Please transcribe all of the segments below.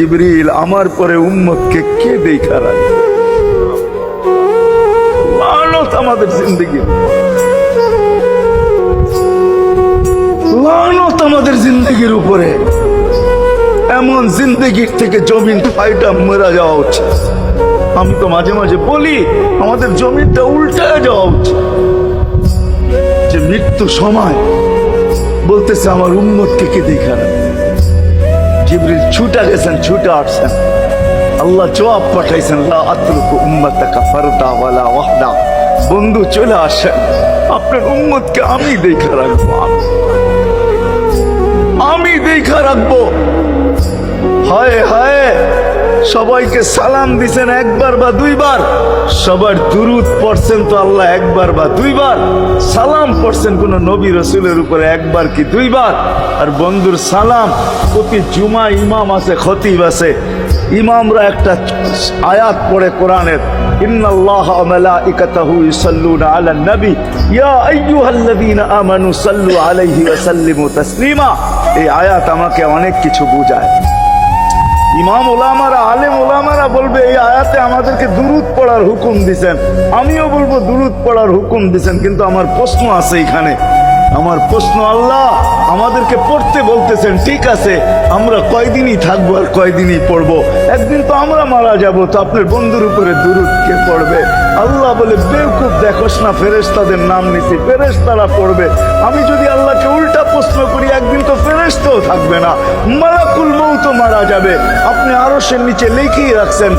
জিবরিল আমার পরে উম্মতকে কে দেখা রাখবে? লানত আমাদের জিন্দগি, লানত আমাদের জিন্দগির উপরে। এমন জিন্দগির থেকে জমিন ফাইটা মরা যাওয়া উচিত। আমি তো মাঝে মাঝে বলি আমাদের জমিনটা উল্টায় যাওয়া উচিত, যে মৃত্যু সময় বলতেছে আমার উম্মতকে কে দেখা রাখবে। জিবরিল ছুটা গেছেন, ছুটা আসছেন, আল্লাহ জবাব পাঠাইছেন, লা আতরুকু উম্মাতাকা ফারদা ওয়ালা ওয়াহদা। বন্ধু চলে আসেন, আপনার উম্মতকে আমি দেখা রাখবো, আমি দেখা রাখবো। হায় হায়, সবাইকে সালাম দিছেন একবার বা দুইবার, সবার দুরুদ পড়ছেন তো আল্লাহ একবার বা দুইবার, সালাম পড়ছেন কোন নবী রসুলের উপরে একবার কি দুইবার। আর বন্ধুর সালাম প্রতি জুমা ইমাম আছে, খতিব আছে, ইমামরা একটা আয়াত পড়ে কোরআনের, ইন্নাল্লাহা ওয়া মালাইকাতাহু ইউসাল্লুনা আলান নবী ইয়া আইয়ুহাল্লাযীনা আমানু সাল্লু আলাইহি ওয়া সাল্লিমু তাসলিমা। এই আয়াত আমাকে অনেক কিছু বোঝায়। ইমাম ওলামারা, আলেম ওলামারা বলবে এই আয়াতে আমাদেরকে দুরুদ পড়ার হুকুম দিছেন, আমিও বলবো দুরুদ পড়ার হুকুম দিছেন। কিন্তু আমার প্রশ্ন আছে এখানে, আমার প্রশ্ন, আল্লাহ আমাদেরকে পড়তে বলতেছেন, ঠিক আছে, আমরা কয়দিনই থাকবো আর কয়দিনই পড়বো? একদিন তো আমরা মারা যাব, তো আপনার বন্ধুর উপরে দুরুদ কে পড়বে? আল্লাহ বলে, বেওকুফ দেখোস না, ফেরেশতাদের নাম নিছি, ফেরেশতারা পড়বে। আমি যদি আল্লাহকে উল্টা প্রশ্ন করি, একদিন তো ফেরেশতাও থাকবে না, মালাকুল মউত মারা যাবে। আপনি আরশের নিচে লিখেই রাখছেন,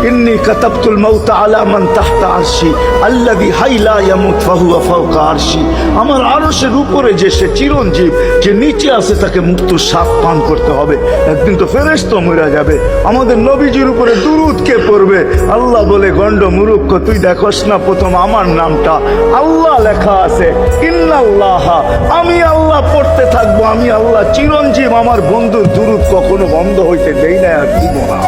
ইন্নী কাতাবতুল মাউতা আলা মান তাহতা আরশি আল্লাযী হাই লা ইয়ামুত ফাহুয়া ফাওকা আরশি। আমার আরশের উপরে যে সে চিরঞ্জীব, যে নিচে আছে তাকে মৃত্যুর স্বাদ পান করতে হবে। একদিন তো ফেরেশতা মরে যাবে, আমাদের নবীজির উপরে দুরূদ কে পড়বে? আল্লাহ বলে, গন্ড মূর্খ, তুই দেখোস না প্রথম আমার নামটা আল্লাহ লেখা আছে, ইন্নাল্লাহা, আমি আল্লাহ পড়তে থাকবো, আমি আল্লাহ চিরঞ্জীব, আমার বন্ধুর দুরূদ কখনো বন্ধ হইতে দেই না আর দিব না।